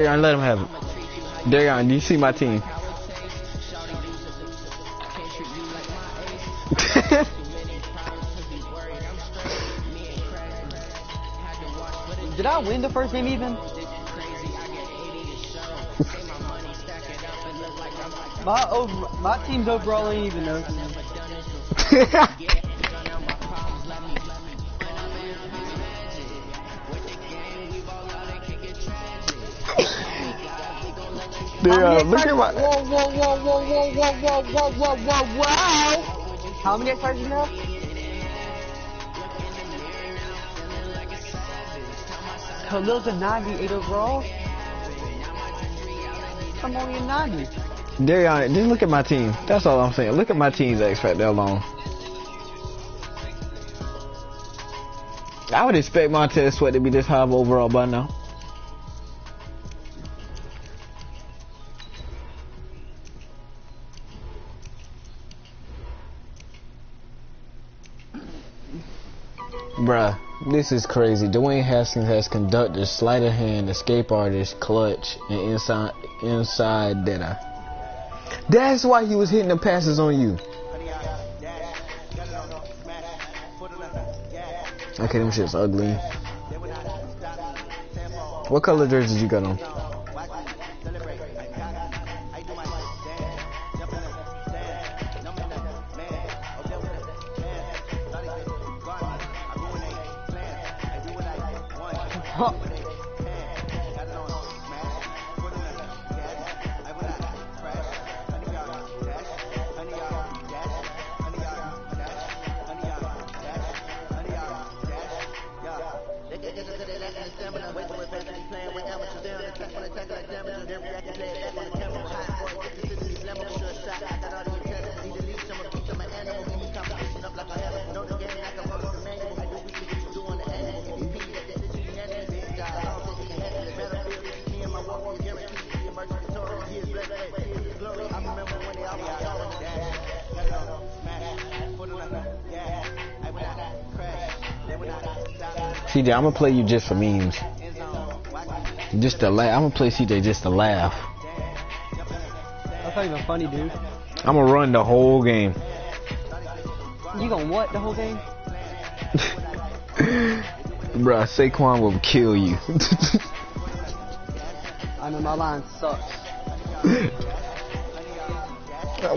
Darian, let him have it. Darian, do you see my team? Did I win the first game even? My team's overall ain't even though. Look at my. Whoa. How many exercises now? Khalil's a 98 overall. I'm only a 90. Darian, just look at my team. That's all I'm saying. Look at my team's X Factor alone. I would expect Montez Sweat to be this high of overall by now. Bruh, this is crazy. Dwayne Haskins has conductor, sleight of hand, escape artist, clutch, and inside data. That's why he was hitting the passes on you. Okay, them shit's ugly. What color jerseys you got on? CJ, I'm gonna play you just for memes. Just to laugh. I'm gonna play CJ just to laugh. That's not even funny, dude. I'm gonna run the whole game. You gonna what the whole game? Bruh, Saquon will kill you. I know my line sucks.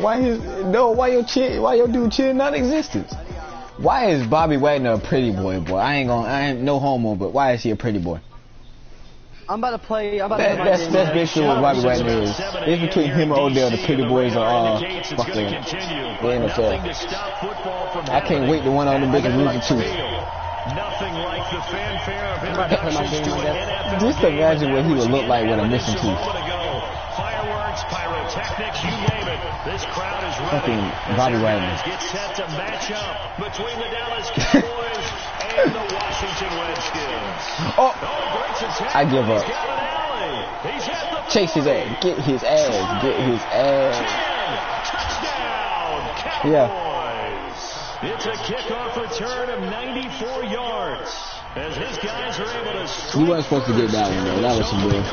Why your dude cheating non-existence? Why is Bobby Wagner a pretty boy? I ain't no homo, but why is he a pretty boy? I'm about to play. That's basically what Bobby Wagner is. It's between him and Odell. The pretty boys are fucking the NFL. I can't wait to one on the biggest loser too. Nothing like the fanfare of introductions to an NFL. Just imagine what he would look like with a missing tooth. Fireworks, pyrotechnics, you name it. This crowd is fucking ready. Bobby Wagner. Get set to match up between the Dallas Cowboys and the Washington Redskins. Oh, I give up. Chase his ass. Get his ass. Get his ass. Touchdown, Cowboys. Yeah. It's a kickoff return of 94 yards. As his guys are able to. You weren't supposed to get that one, though. That was some good.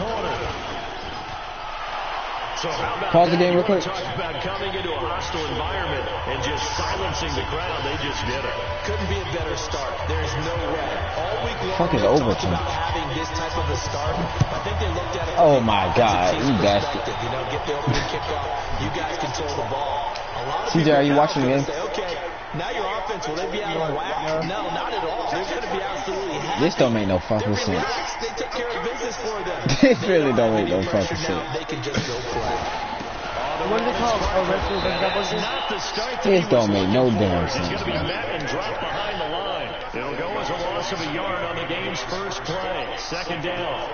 So pause the game real quick. Talk about coming into a hostile environment and just silencing the crowd. They just did it. Couldn't be a better start. There's no way. All week long, fuck is we overtime? talked about having this type of a start. I think they looked at it. Oh my God, you bastard! You know, get the opening kickoff. You guys control the ball. A lot of CJ, are you watching the game? say, okay, now your offense, will they be out of whack? No, not at all. They're going to be absolutely happy. This don't make no fucking sense. They took care of business for them. This really don't make no fucking sense. They can just go play. What is it called? Redskins V Cowboys? This don't make no damn It's sense. going to be met and dropped behind the line. It'll go as a loss of a yard on the game's first play. Second down.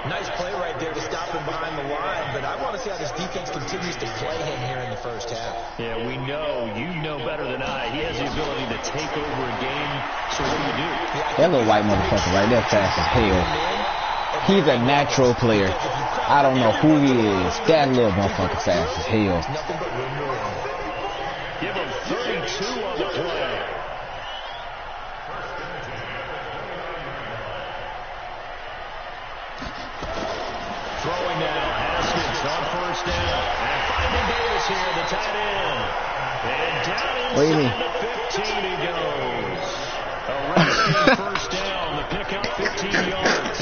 Nice play right there to stop him behind the line, but I want to see how this defense continues to play him here in the first half. Yeah, we know, you know better than I. He has the ability to take over a game. So what do? That little white motherfucker right there fast as hell. He's a natural player. I don't know who he is. That little motherfucker fast as hell. Give him 32 on the play. Throwing now. Haskins on first down. And finding Davis here, the tight end. And down inside the 15 he goes. A Redskins first down. The pickup 15 yards.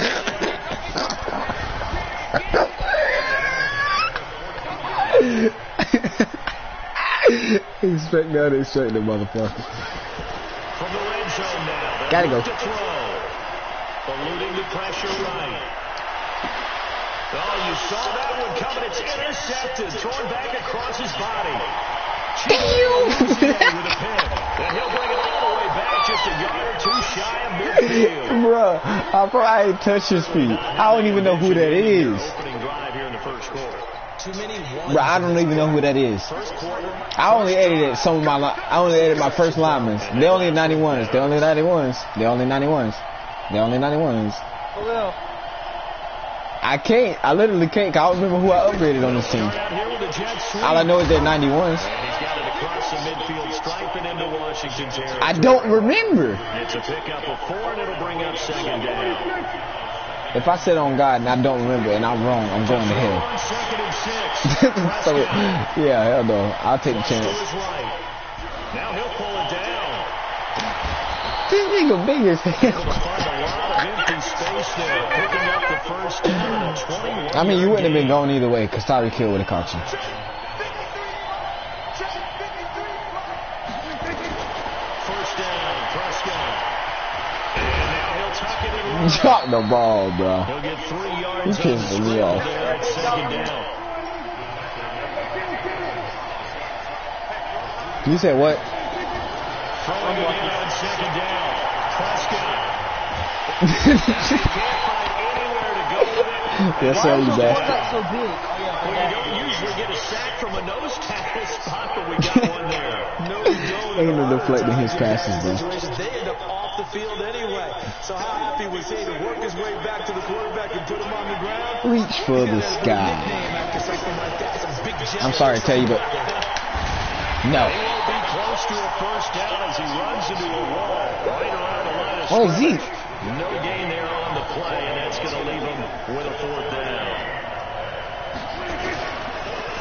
Expect that, expect the motherfucker. From the red zone now. Gotta go. To throw. Eluding the pressure right. Oh, you saw that one coming. It's intercepted. Torn back across his body. With a pick. And he'll bring it all the way back just a yard or two shy of midfield. Bruh, I probably touched his feet. I don't even know who that is. Opening drive here in the first quarter. Bro, I don't even know who that is. I only edited some of my. I only edited my first linemen. They only 91s. They only 91s. They only 91s. They only 91s. For real. I can't. I literally can't. Cause I don't remember who I upgraded on this team. All I know is they're 91s. Across the midfield stripe and into Washington territory. I don't remember. It's a pickup of 4 and it'll bring up second down. If I said on God and I don't remember and I'm wrong, I'm going to hell. So, yeah, hell no. I'll take the chance. Now he'll pull it down. This nigga big as hell. I mean, you wouldn't have been going either way because Tyreek Hill would have caught you. First down, Prescott. And now he'll tuck it in. Drop the ball, bro. He'll get 3 yards. You pissing me off. Second down. You said what? Throwing it in on second down. Prescott. Can't find anywhere to go with it. Yes, sir, you bastard. So big. Well, you don't usually get a sack from a nose tackle spot, but we got one there. No, Ain't no deflecting his passes, bro. They end up off the field anyway. So how happy was he to work his way back to the quarterback and put him on the ground? Reach for the sky. I'm sorry to tell you, but no. He will be close to a first down as he runs into a wall right around the line of Oh, scrimmage. Zeke. No gain there on the play, and that's going to leave him with a fourth down.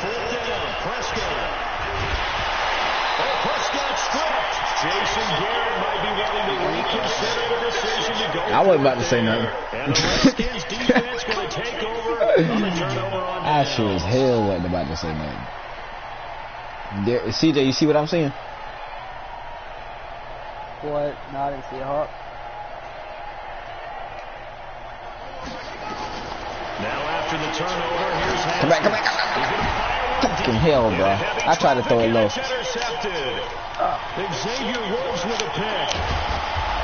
Fourth down, Prescott. Oh, Prescott stripped. Jason Garrett might be wanting to reconsider the decision to go. I wasn't about to say nothing. And the Redskins defense going to take over on the turnover on I sure as hell wasn't about to say nothing. There, CJ, you see what I'm seeing? What? No, I didn't see a hawk. Now after the turnover, here's Haskins. Come back. Fucking hell, bro. I tried to throw it low. Xavier Woods with a pick.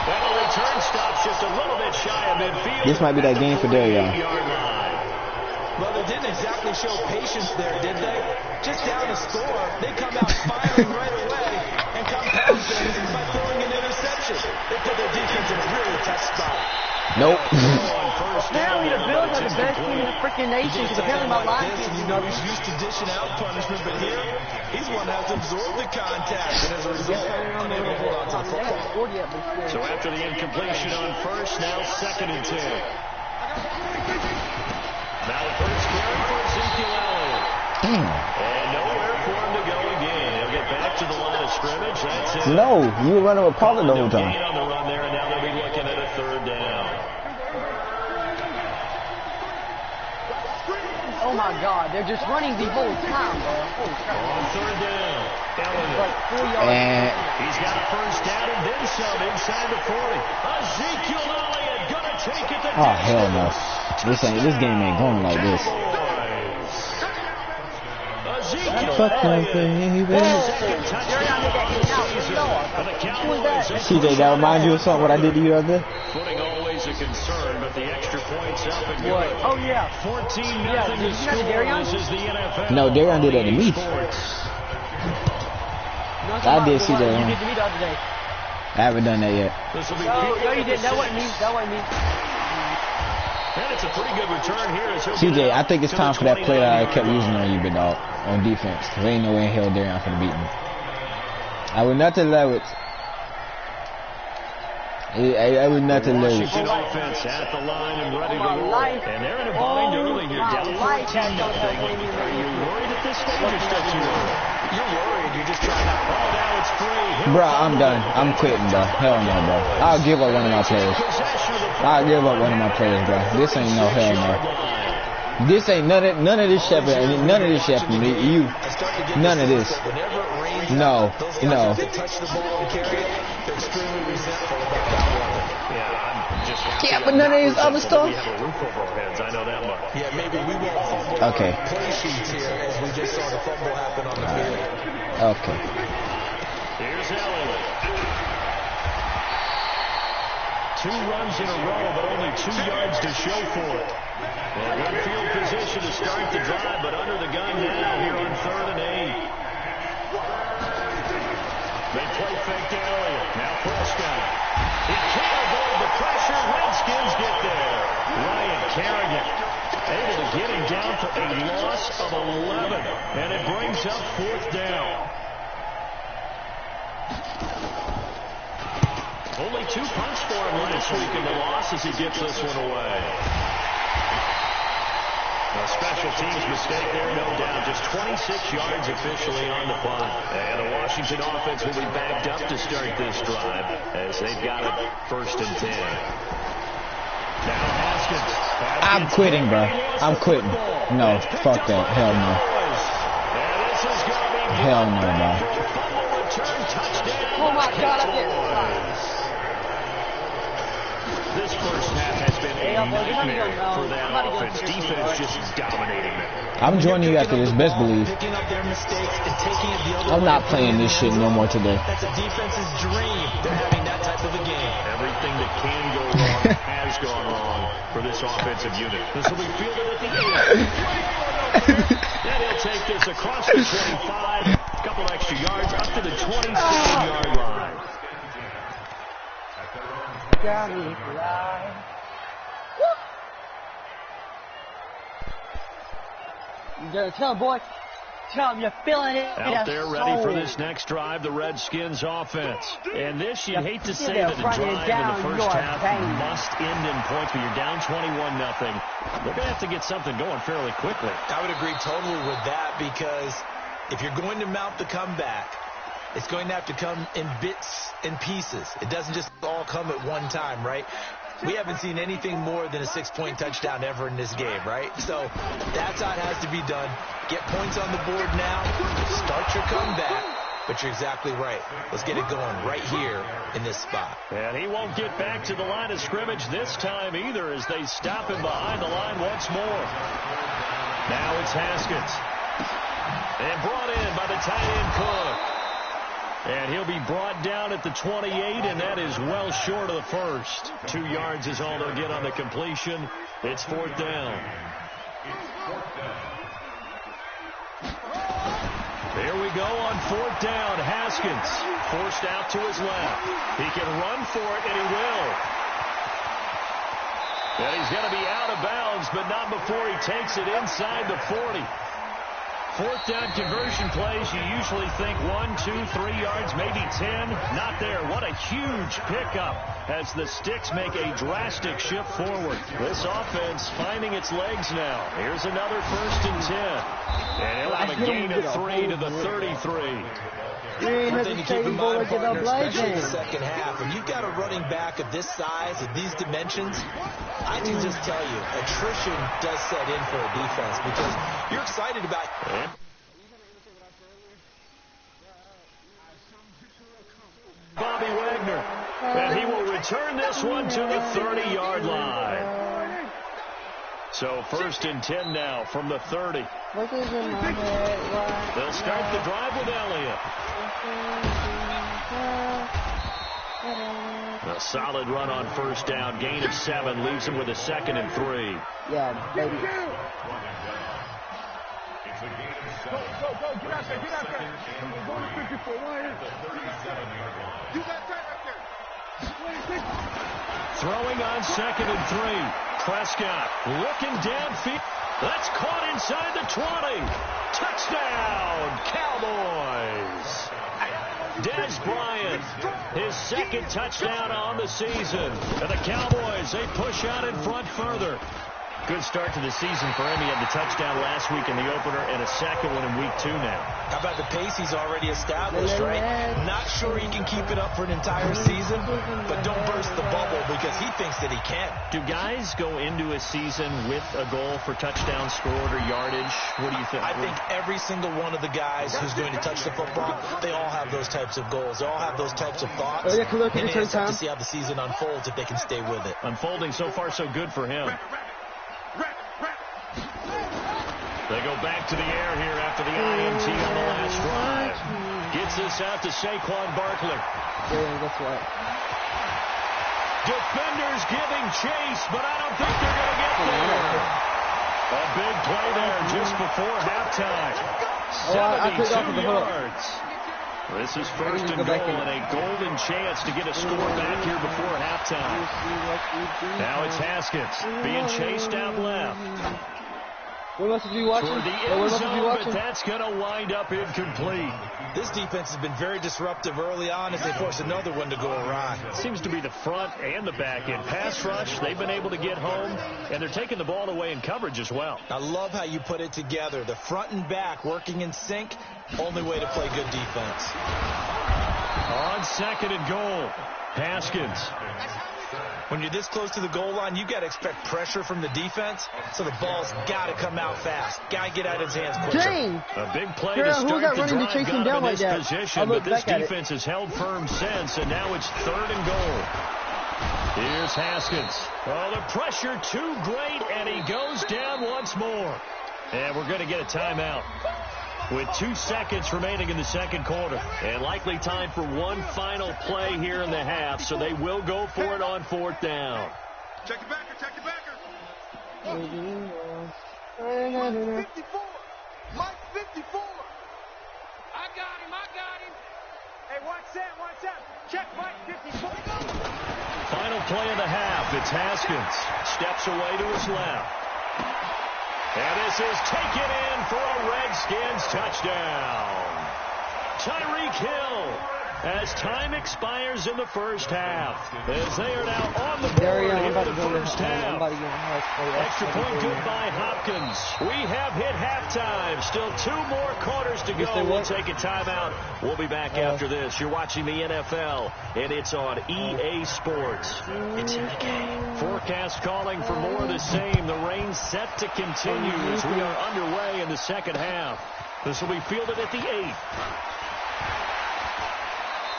And the return stops just a little bit shy of midfield. This might be that game for Darion. Well, they didn't exactly show patience there, did they? Just down to score, they come out firing right away and compound things by throwing an interception. They put their defense in a really tough spot. Nope. Apparently the Bills are the best team in the freaking nation because apparently my line And you know he's used to dishing out punishment, but here, he's one that has absorbed the contact, and as a result, unable to hold on to the football. So after the incompletion on first, now second and 10. Now the first carry for Ezekiel Elliott. And nowhere for him to go again. He'll get back to the line of scrimmage. That's it. No, you were running with Pollard the whole Gain time. on the run there, and now they'll be looking at a third down. Oh my God, they're just running the whole time, bro. Holy crap. On third down, Elliott. Like 4 yards. And He's got a first down and then some inside the 40. Ezekiel Elliott gonna take it to oh hell no. This game ain't going like this. Ezekiel Fuck my Elliott. baby. Second touchdown of the season for the Cowboys. CJ, that reminds you of something what I did to you the other day? Footing always a concern, but the extra points up and good. Oh yeah. 14-0 Yeah, did you have score. Darion? This is the NFL. No, Darion did that to me. I did see that. You did to me the other day. I haven't done that yet. This will be No, you didn't. That wasn't me. That wasn't me. And it's a pretty good return here. As he'll CJ, get I think it's to time the for that play that I 29 kept yard using on you, big dog, on defense. There ain't no way in hell Darion finna beat me. I would not allow it. I was nothing late. Washington offense at the line and ready to roll. And they're in a bind early. You're down 14-0. Are you worried at this stage or still too early? You're worried. You're just trying to. Oh, now it's free. Bro, I'm done. I'm quitting, bro. Hell no, bro. I'll give up one of my players. I'll give up one of my players, bro. This ain't no hell no. This ain't none of this shepherd. None of this shepherd. You. None of this. No. No. Yeah, but none of this other stuff. We have a roof over our heads. I know that much. Yeah, maybe we won't fumble okay. play sheets here as we just saw the fumble happen on the field. Okay. Here's Elliott. 2 runs in a row, but only 2 yards to show for it. Well, good field position to start the drive, but under the gun now here on 3rd and 8. They play fake to Elliott. Now Prescott. He can't avoid the pressure. Redskins get there. Ryan Kerrigan able to get him down for a loss of 11. And it brings up 4th down. Only 2 punts for him last week in the loss as he gets this one away. A special teams mistake there, no doubt. Just 26 yards officially on the punt. And the Washington offense will be backed up to start this drive as they've got it 1st and 10. Now Haskins. I'm quitting, bro. I'm quitting. No, fuck that. Hell no. Hell no, bro. Oh my God, I did. This first half has been a nightmare for that offense. Defense just dominating them. I'm joining you after this, best believe. I'm not playing this shit no more today. That's a defense's dream. They're having that type of a game. Everything that can go wrong has gone wrong for this offensive unit. This will be fielded at the 8. Then he'll take this across the 25. A couple extra yards up to the 27-yard line. Got me fly. Tell him, boy. Tell him you're feeling it. Out there ready for this next drive, the Redskins offense. And this, you'd hate to say that the drive in the first half must end in points, but you're down 21-0. They're going to have to get something going fairly quickly. I would agree totally with that because if you're going to mount the comeback, it's going to have to come in bits and pieces. It doesn't just all come at one time, right? We haven't seen anything more than a 6-point touchdown ever in this game, right? So that's how it has to be done. Get points on the board now. Start your comeback. But you're exactly right. Let's get it going right here in this spot. And he won't get back to the line of scrimmage this time either as they stop him behind the line once more. Now it's Haskins. And brought in by the tight end Cook. And he'll be brought down at the 28, and that is well short of the first. 2 yards is all they'll get on the completion. It's 4th down. There we go on 4th down. Haskins forced out to his left. He can run for it, and he will. And he's going to be out of bounds, but not before he takes it inside the 40. 4th down conversion plays, you usually think 1, 2, 3 yards, maybe 10. Not there. What a huge pickup as the Sticks make a drastic shift forward. This offense finding its legs now. Here's another 1st and 10. And he'll have a gain of 3 to the 33. One thing to keep in mind, partner, especially in the second half, when you've got a running back of this size, of these dimensions, I can just tell you, attrition does set in for a defense because you're excited about it. Bobby Wagner, and he will return this one to the 30-yard line. So 1st and 10 now from the 30. They'll start the drive with Elliott. A solid run on 1st down. Gain of 7 leaves him with a 2nd and 3. Yeah, baby. Go, get out there, get out there. Go to 54, one here. You got that right there. Throwing on 2nd and 3. Prescott looking downfield. That's caught inside the 20. Touchdown, Cowboys. Des Bryant, his second touchdown on the season. And the Cowboys, they push out in front further. Good start to the season for him. He had the touchdown last week in the opener and a second one in week 2 now. How about the pace he's already established, right? Not sure he can keep it up for an entire season, but don't burst the bubble because he thinks that he can. Do guys go into a season with a goal for touchdown scored or yardage? What do you think? I think every single one of the guys who's going to touch the football, they all have those types of goals. They all have those types of thoughts. And they just have to see how the season unfolds if they can stay with it. Unfolding so far so good for him. They go back to the air here after the INT on the last drive. Gets this out to Saquon Barkley. Yeah, that's right. Defenders giving chase, but I don't think they're going to get there. A big play there just before halftime. 72 yards. This is first and goal and a golden chance to get a score back here before halftime. Now it's Haskins being chased out left. What else did you watch? For the end zone, but that's going to wind up incomplete. This defense has been very disruptive early on as they force another one to go awry. Seems to be the front and the back end. Pass rush, they've been able to get home, and they're taking the ball away in coverage as well. I love how you put it together. The front and back working in sync, only way to play good defense. On second and goal, Haskins. When you're this close to the goal line, you got to expect pressure from the defense, so the ball's got to come out fast. Got to get out of his hands quicker. Dang. A big play to start the drive, got him in this position, but this defense has held firm since, and now it's third and goal. Here's Haskins. Oh, the pressure too great, and he goes down once more. And we're going to get a timeout with 2 seconds remaining in the second quarter. And likely time for one final play here in the half, so they will go for it on fourth down. Check your backer, check your backer. 54. Mike 54. I got him. Hey, watch that. Check Mike 54. Final play of the half. It's Haskins. Steps away to his left. And this is taken in for a Redskins touchdown. Tyreek Hill, as time expires in the first half, as they are now on the board in the first half. Extra point good by Hopkins. We have hit halftime. Still 2 more quarters to go. We'll take a timeout. We'll be back after this. You're watching the NFL, and it's on EA Sports. It's in the game. Forecast calling for more of the same. The rain set to continue as we are underway in the second half. This will be fielded at the 8.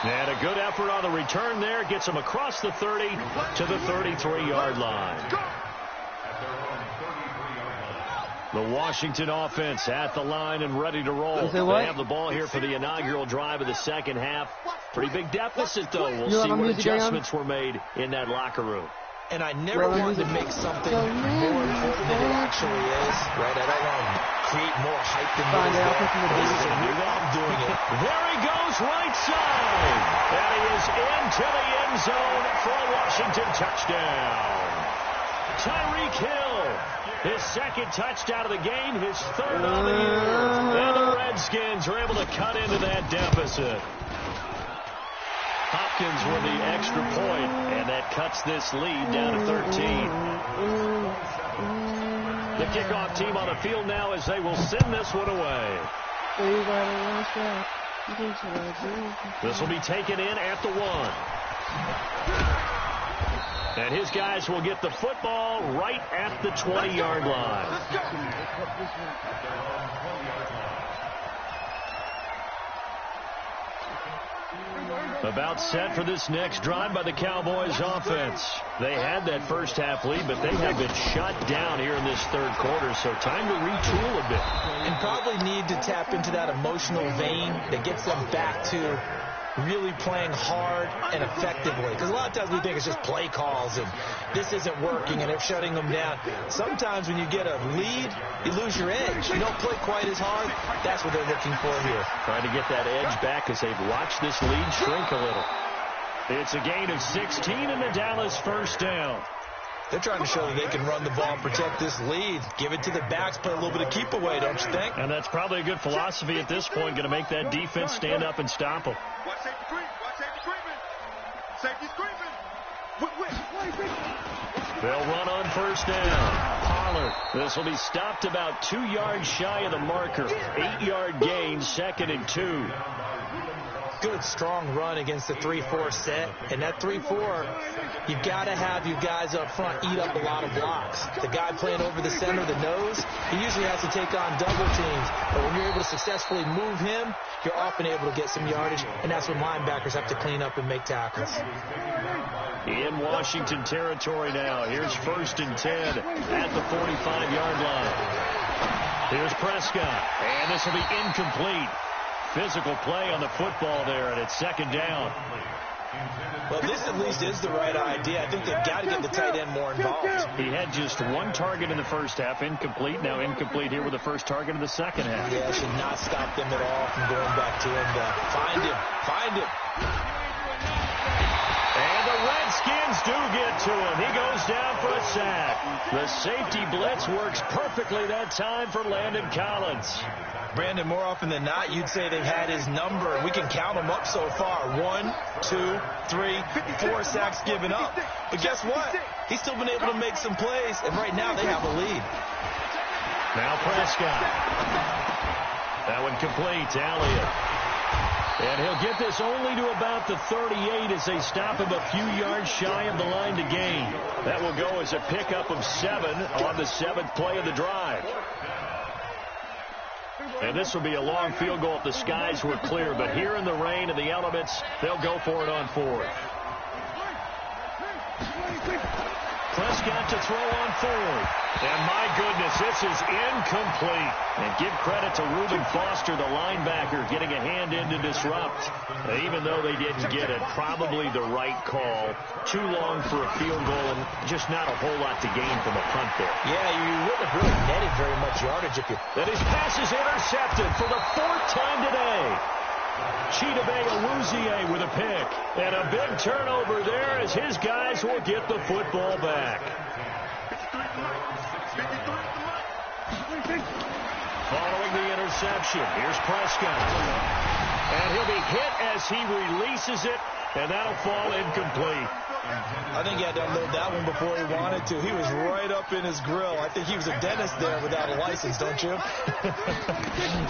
And a good effort on the return there. Gets him across the 30 to the 33-yard line. The Washington offense at the line and ready to roll. They have the ball here for the inaugural drive of the second half. Pretty big deficit, though. We'll see what adjustments were made in that locker room. And I never wanted to make something more important than it actually is. Right? I don't want to create more hype than what is there. This is a new way I'm doing it. There he goes, right side. And he is into the end zone for a Washington touchdown. Tyreek Hill, his second touchdown of the game, his third of the year. And the Redskins are able to cut into that deficit. Hopkins with the extra point, and that cuts this lead down to 13. The kickoff team on the field now as they will send this one away. This will be taken in at the 1. And his guys will get the football right at the 20-yard line. About set for this next drive by the Cowboys offense. They had that first half lead, but they have been shut down here in this third quarter, so time to retool a bit. And probably need to tap into that emotional vein that gets them back to really playing hard and effectively. Because a lot of times we think it's just play calls and this isn't working and it's shutting them down. Sometimes when you get a lead, you lose your edge. You don't play quite as hard. That's what they're looking for here. Trying to get that edge back as they've watched this lead shrink a little. It's a gain of 16 in the Dallas first down. They're trying to show that they can run the ball and protect this lead. Give it to the backs, play a little bit of keep away, don't you think? And that's probably a good philosophy at this point, going to make that defense stand up and stop them. Watch safety screen. Watch safety screaming. Safety screaming. They'll run on first down. Pollard. This will be stopped about 2 yards shy of the marker. 8-yard gain, 2nd and 2. Good, strong run against the 3-4 set. And that 3-4, you've got to have you guys up front eat up a lot of blocks. The guy playing over the center, the nose, he usually has to take on double teams. But when you're able to successfully move him, you're often able to get some yardage. And that's when linebackers have to clean up and make tackles. In Washington territory now. Here's 1st and 10 at the 45-yard line. Here's Prescott. And this will be incomplete. Physical play on the football there, and it's 2nd down. Well, this at least is the right idea. I think they've got to get the tight end more involved. He had just 1 target in the first half, incomplete. Now incomplete here with the first target of the second half. Yeah, should not stop them at all from going back to him. Find him. Find him. And the Redskins do get to him. He goes down for a sack. The safety blitz works perfectly that time for Landon Collins. Brandon, more often than not, you'd say they've had his number. We can count them up so far. 1, 2, 3, 4 sacks given up. But guess what? He's still been able to make some plays, and right now they have a lead. Now Prescott. That one complete to Elliott. And he'll get this only to about the 38 as they stop him a few yards shy of the line to gain. That will go as a pickup of 7 on the 7th play of the drive. And this will be a long field goal if the skies were clear. But here in the rain and the elements, they'll go for it on 4th. Prescott to throw on 4th. And my goodness, this is incomplete. And give credit to Reuben Foster, the linebacker, getting a hand in to disrupt. Even though they didn't get it, probably the right call. Too long for a field goal and just not a whole lot to gain from a punt there. Yeah, you wouldn't have really netted very much yardage if you... Then his pass is intercepted for the 4th time today. Chidobe Awuzie with a pick. And a big turnover there as his guys will get the football back. Following the interception, here's Prescott. And he'll be hit as he releases it, and that'll fall incomplete. I think he had to unload that one before he wanted to. He was right up in his grill. I think he was a dentist there without a license, don't you?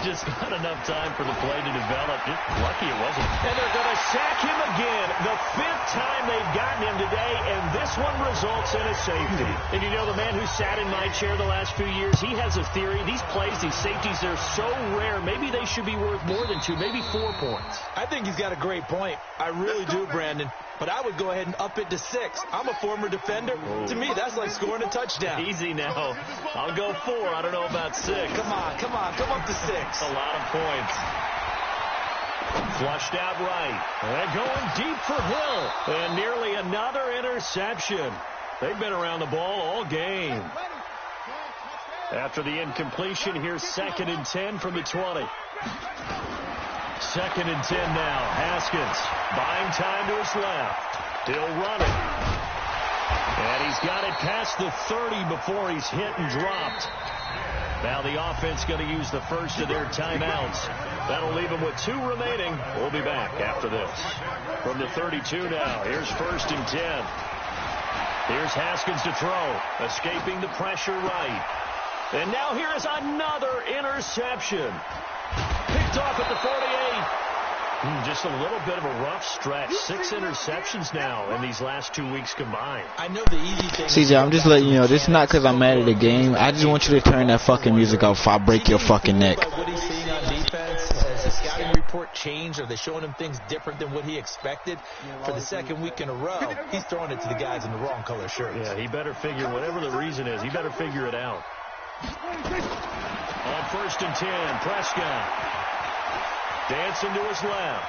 Just not enough time for the play to develop. Just lucky it wasn't. And they're going to sack him again. The 5th time they've gotten him today, and this one results in a safety. And you know, the man who sat in my chair the last few years, he has a theory. These plays, these safeties, they're so rare. Maybe they should be worth more than 2, maybe 4 points. I think he's got a great point. I really do, Brandon. But I would go ahead and up it to 6. I'm a former defender. Oh. To me, that's like scoring a touchdown. Easy now. I'll go 4. I don't know about 6. Come on. Come up to 6. A lot of points. Flushed out right. And going deep for Hill. And nearly another interception. They've been around the ball all game. After the incompletion, here's 2nd and 10 from the 20. 2nd and 10 now. Haskins buying time to his left. He'll run it. And he's got it past the 30 before he's hit and dropped. Now the offense going to use the first of their timeouts. That'll leave them with 2 remaining. We'll be back after this. From the 32 now, here's 1st and 10. Here's Haskins to throw. Escaping the pressure right. And now here is another interception. Picked off at the 48. Just a little bit of a rough stretch. 6 interceptions now in these last 2 weeks combined. I know the easy thing. CJ, I'm just letting you know, this is not because I'm mad at the game. I just want you to turn that fucking music off before I break your fucking neck. What he's seeing on defense, has the scouting report changed? Are they showing him things different than what he expected? For the 2nd week in a row, he's throwing it to the guys in the wrong color shirts. Yeah, he better figure, whatever the reason is, he better figure it out. On 1st and 10, Prescott. Dancing to his left.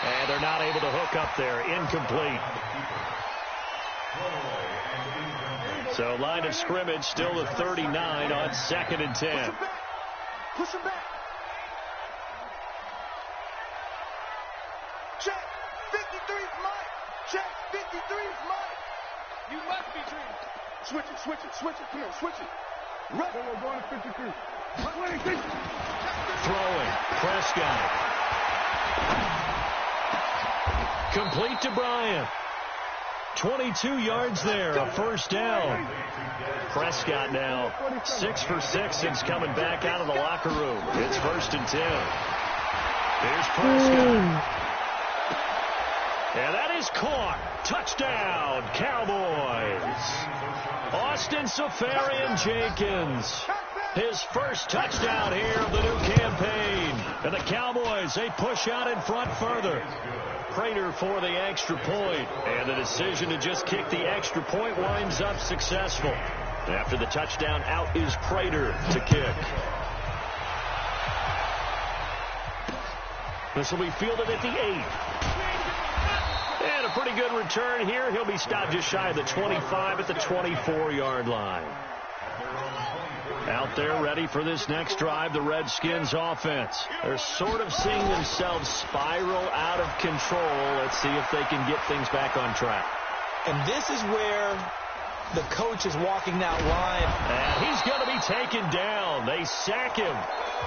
And they're not able to hook up there. Incomplete. So line of scrimmage still the 39 on 2nd and 10. Push him back. Check. 53 is mine. Check. 53 is mine. You must be dreaming. Switch it, switch it, switch it. Come on, switch it. Right. We're going to 53. Throwing. Prescott. Complete to Bryant. 22 yards there, a first down. Prescott now 6 for 6 since coming back out of the locker room. It's 1st and 10. Here's Prescott. And that is caught. Touchdown, Cowboys. Austin Safarian-Jenkins. His first touchdown here of the new campaign. And the Cowboys, they push out in front further. Prater for the extra point. And the decision to just kick the extra point winds up successful. After the touchdown, out is Prater to kick. This will be fielded at the 8. And a pretty good return here. He'll be stopped just shy of the 25 at the 24-yard line. Out there ready for this next drive, the Redskins offense. They're sort of seeing themselves spiral out of control. Let's see if they can get things back on track. And this is where the coach is walking that line. And he's going to be taken down. They sack him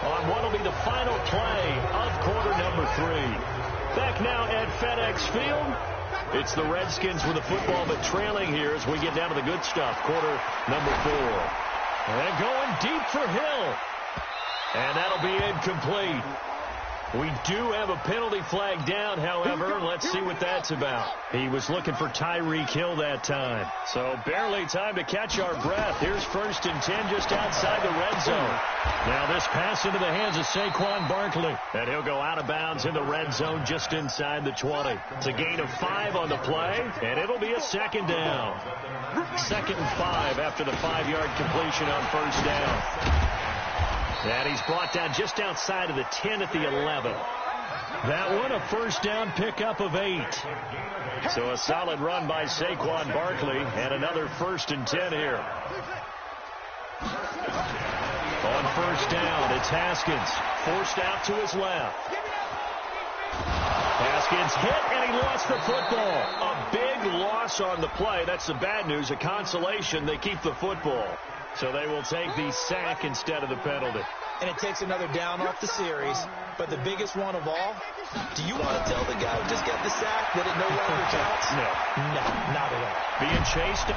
on what will be the final play of quarter number 3. Back now at FedEx Field. It's the Redskins with the football, but trailing here as we get down to the good stuff. Quarter number 4. And going deep for Hill. And that'll be incomplete. We do have a penalty flag down, however. Let's see what that's about. He was looking for Tyreek Hill that time. So barely time to catch our breath. Here's 1st and 10 just outside the red zone. Now this pass into the hands of Saquon Barkley. And he'll go out of bounds in the red zone just inside the 20. It's a gain of 5 on the play, and it'll be a 2nd down. 2nd and 5 after the 5-yard completion on 1st down. And he's brought down just outside of the 10 at the 11. That one a 1st down pickup of 8. So a solid run by Saquon Barkley and another 1st and 10 here. On 1st down, it's Haskins. Forced out to his left. Haskins hit, and he lost the football. A big loss on the play. That's the bad news. A consolation, they keep the football. So they will take the sack instead of the penalty. And it takes another down off the series. But the biggest one of all, do you want to tell the guy who just got the sack that it no longer counts? No. No, not at all. Being chased.